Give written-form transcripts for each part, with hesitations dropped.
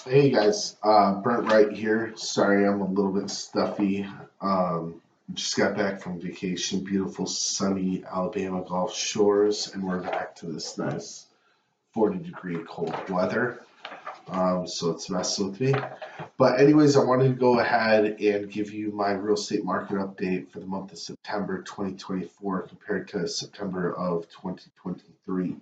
Hey guys, Brent Wright here. Sorry, I'm a little bit stuffy. Just got back from vacation, beautiful sunny Alabama Gulf Shores, and we're back to this nice 40-degree cold weather. So it's messing with me. But anyways, I wanted to go ahead and give you my real estate market update for the month of September 2024 compared to September of 2023.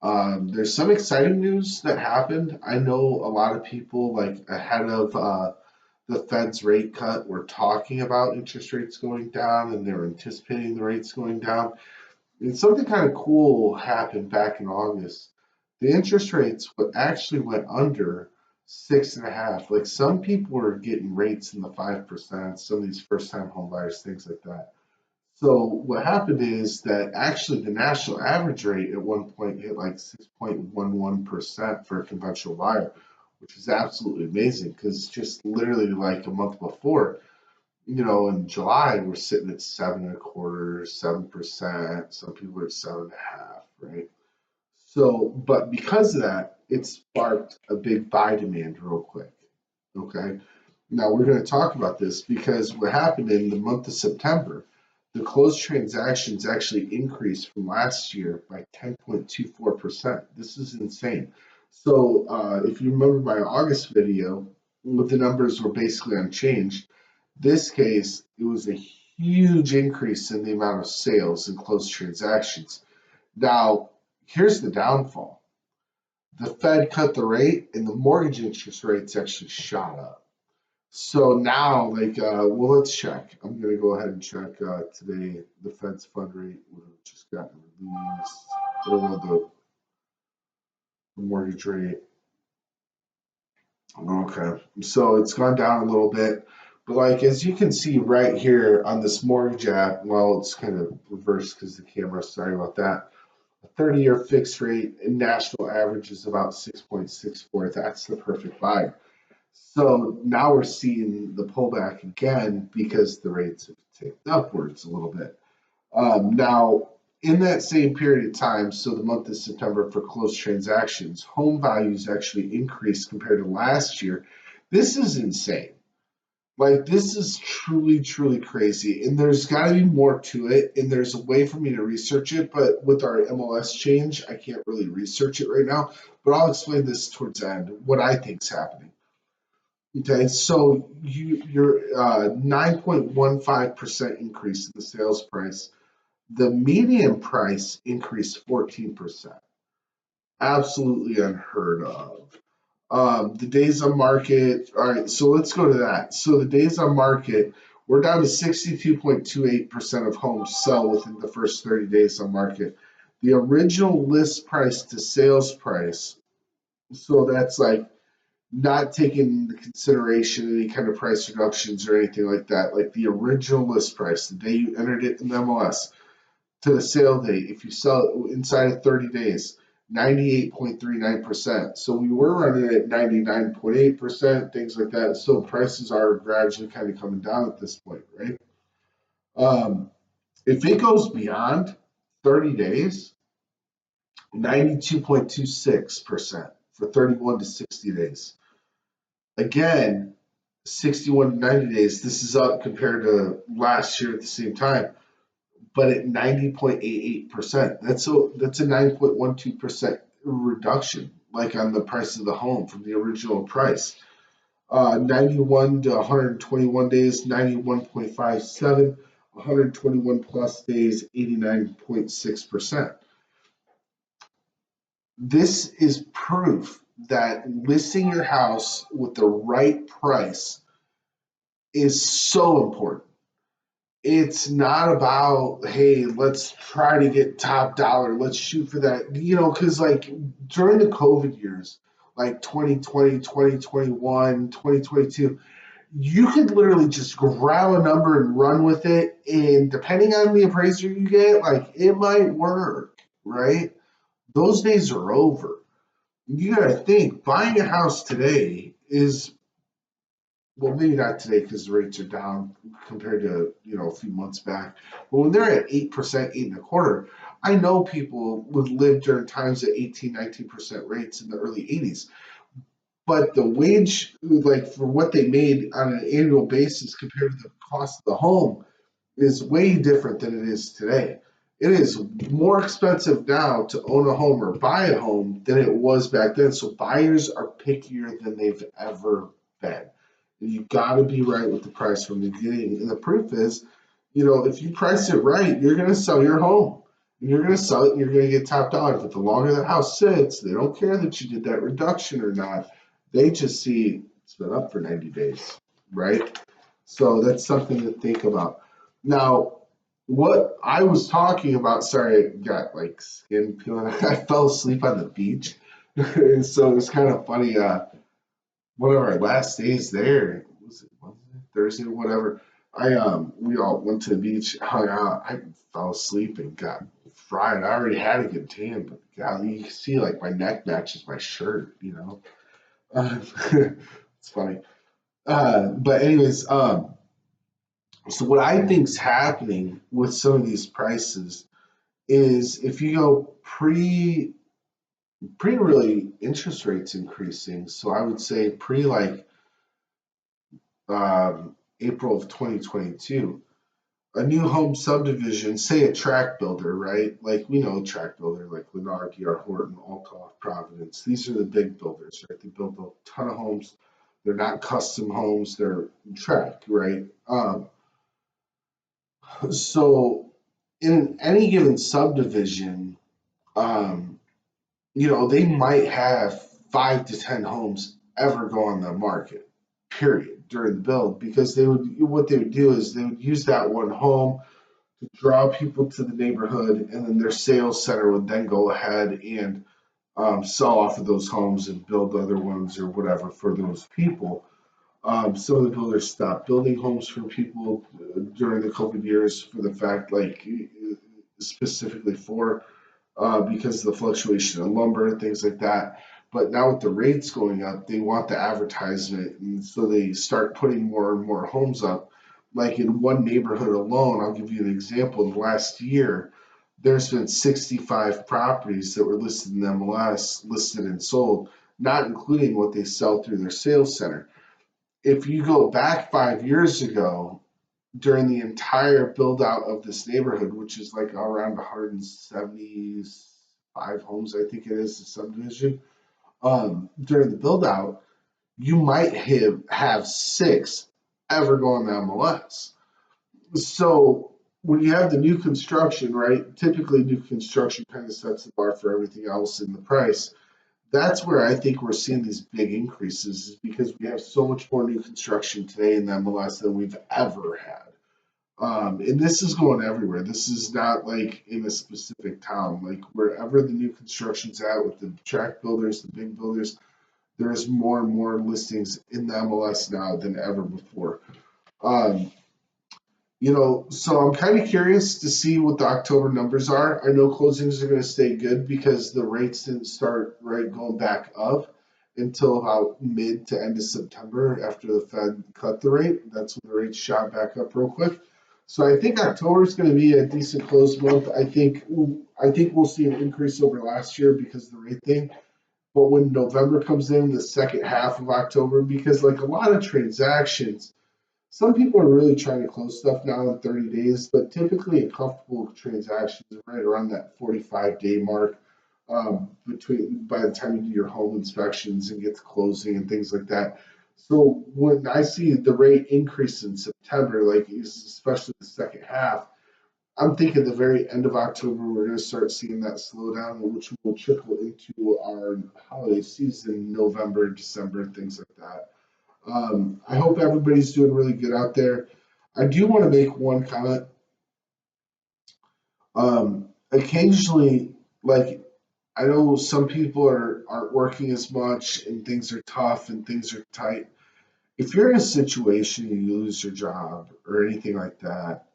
There's some exciting news that happened. I know a lot of people, like ahead of the Fed's rate cut, were talking about interest rates going down and they were anticipating the rates going down. And something kind of cool happened back in August. The interest rates actually went under 6.5. Like some people were getting rates in the 5%, some of these first time home buyers, things like that. So what happened is that actually the national average rate at one point hit like 6.11% for a conventional buyer, which is absolutely amazing because just literally like a month before, in July we're sitting at 7.25, 7%. Some people are at 7.5, right? So, but because of that, it sparked a big buy demand real quick. Okay. Now we're going to talk about this because what happened in the month of September, the closed transactions actually increased from last year by 10.24%. This is insane. So if you remember my August video, the numbers were basically unchanged. This case, it was a huge increase in the amount of sales and closed transactions. Now, here's the downfall. The Fed cut the rate and the mortgage interest rates actually shot up. So now, well, let's check. I'm going to go ahead and check today the Fed's fund rate would have just gotten released, or the mortgage rate. Okay, so it's gone down a little bit, but like as you can see right here on this mortgage app, well, it's kind of reversed because the camera. Sorry about that. A 30-year fixed rate and national average is about 6.64. That's the perfect buy. So now we're seeing the pullback again because the rates have ticked upwards a little bit. Now, in that same period of time, so the month of September for closed transactions, home values actually increased compared to last year. This is insane. Like, this is truly, truly crazy. And there's got to be more to it. And there's a way for me to research it. But with our MLS change, I can't really research it right now. But I'll explain this towards the end, what I think is happening. Okay, so your 9.15% increase in the sales price. The median price increased 14%. Absolutely unheard of. The days on market, all right, so let's go to that. So the days on market, we're down to 62.28% of homes sell within the first 30 days on market. The original list price to sales price, so that's like not taking into consideration any kind of price reductions or anything like that. Like the original list price, the day you entered it in the MLS to the sale date, if you sell it inside of 30 days, 98.39%. So we were running at 99.8%, things like that. So prices are gradually kind of coming down at this point, right? If it goes beyond 30 days, 92.26% for 31 to 60 days. Again, 61 to 90 days, this is up compared to last year at the same time, but at 90.88%. That's a 9.12% reduction, like on the price of the home from the original price. 91 to 121 days, 91.57, 121 plus days, 89.6%. This is proof that listing your house with the right price is so important. It's not about, hey, let's try to get top dollar, let's shoot for that, because like during the COVID years, like 2020, 2021, 2022, you could literally just grab a number and run with it. And depending on the appraiser you get, like it might work, right? Those days are over. You got to think buying a house today is, well, maybe not today because the rates are down compared to a few months back. But when they're at 8%, 8.25%, I know people would live during times at 18, 19% rates in the early 80s. but the wage, like for what they made on an annual basis compared to the cost of the home, is way different than it is today. It is more expensive now to own a home or buy a home than it was back then. So buyers are pickier than they've ever been. And you got to be right with the price from the beginning. And the proof is, if you price it right, you're going to sell your home. And you're going to sell it and you're going to get top dollar. But the longer the house sits, they don't care that you did that reduction or not. They just see it's been up for 90 days, right? So that's something to think about. Now, what I was talking about, sorry, I got like skin peeling. I fell asleep on the beach. So it's kind of funny. One of our last days there, was it Wednesday, Thursday, whatever. We all went to the beach, hung out. I fell asleep and got fried. I already had a good tan, but God, you can see like my neck matches my shirt. It's funny. But anyways, so what I think's happening with some of these prices is if you go pre really interest rates increasing. So I would say pre like April of 2022, a new home subdivision, say a tract builder, right? Like we know a tract builder like Lennar, D.R. Horton, Altoff, Providence. These are the big builders, right? They build a ton of homes. They're not custom homes, they're tract, right? So in any given subdivision, um, they might have 5 to 10 homes ever go on the market, period, during the build, because what they would do is they would use that one home to draw people to the neighborhood, and then their sales center would then go ahead and sell off of those homes and build other ones or whatever for those people. Some of the builders stopped building homes for people during the COVID years for the fact, like specifically for because of the fluctuation in lumber and things like that. But now with the rates going up, they want the advertisement, and so they start putting more and more homes up. Like in one neighborhood alone, I'll give you an example. In the last year, there's been 65 properties that were listed in MLS, listed and sold, not including what they sell through their sales center. If you go back 5 years ago, during the entire build out of this neighborhood, which is like around 175 homes, I think it is, the subdivision, during the build out, you might have 6 ever go on the MLS. So when you have the new construction, right? Typically, new construction kind of sets the bar for everything else in the price. That's where I think we're seeing these big increases, is because we have so much more new construction today in the MLS than we've ever had. And this is going everywhere. This is not like in a specific town. Like wherever the new construction's at with the tract builders, the big builders, there's more and more listings in the MLS now than ever before. Um, so I'm kind of curious to see what the October numbers are. I know closings are going to stay good because the rates didn't start right going back up until about mid to end of September after the Fed cut the rate. That's when the rates shot back up real quick. So I think October is going to be a decent close month. I think we'll see an increase over last year because of the rate thing. But when November comes in, the second half of October, because like a lot of transactions, some people are really trying to close stuff now in 30 days, but typically a comfortable transaction is right around that 45-day mark between by the time you do your home inspections and get to closing and things like that. So when I see the rate increase in September, like especially the second half, I'm thinking the very end of October, we're going to start seeing that slowdown, which will trickle into our holiday season, November, December, things like that. I hope everybody's doing really good out there. I do want to make one comment. Occasionally, like I know some people aren't working as much and things are tough and things are tight. If you're in a situation and you lose your job or anything like that,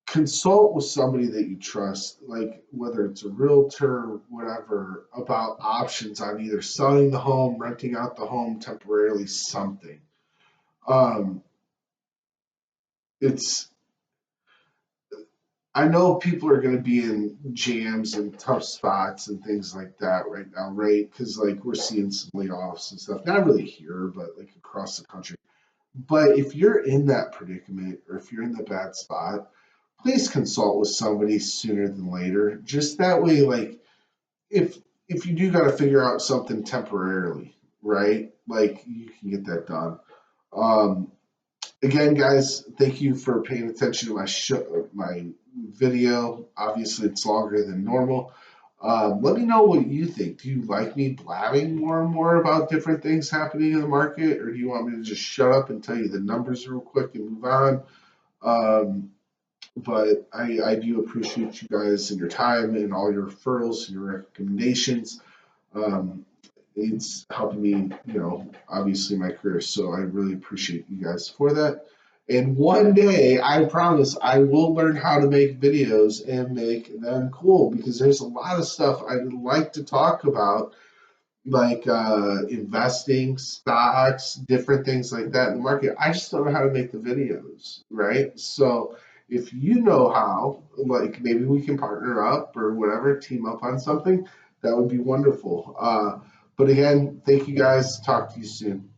consult with somebody that you trust, like whether it's a realtor, whatever, about options on either selling the home, renting out the home temporarily, something. Um, it's I know people are going to be in jams and tough spots and things like that right now, right? Because like we're seeing some layoffs and stuff. Not really here, but like across the country. But if you're in that predicament or if you're in the bad spot, please consult with somebody sooner than later. Just that way, like if you do got to figure out something temporarily, right? Like you can get that done. Um, Again, guys, thank you for paying attention to my video. Obviously, it's longer than normal. Let me know what you think. Do you like me blabbing more and more about different things happening in the market, or do you want me to just shut up and tell you the numbers real quick and move on? Um, but I do appreciate you guys and your time and all your referrals and your recommendations. Um, it's helping me, obviously my career. So I really appreciate you guys for that. And one day, I promise, I will learn how to make videos and make them cool because there's a lot of stuff I'd like to talk about, like investing, stocks, different things like that in the market. I just don't know how to make the videos, right? So if you know how, like maybe we can partner up or whatever, team up on something, that would be wonderful. But again, thank you guys. Talk to you soon.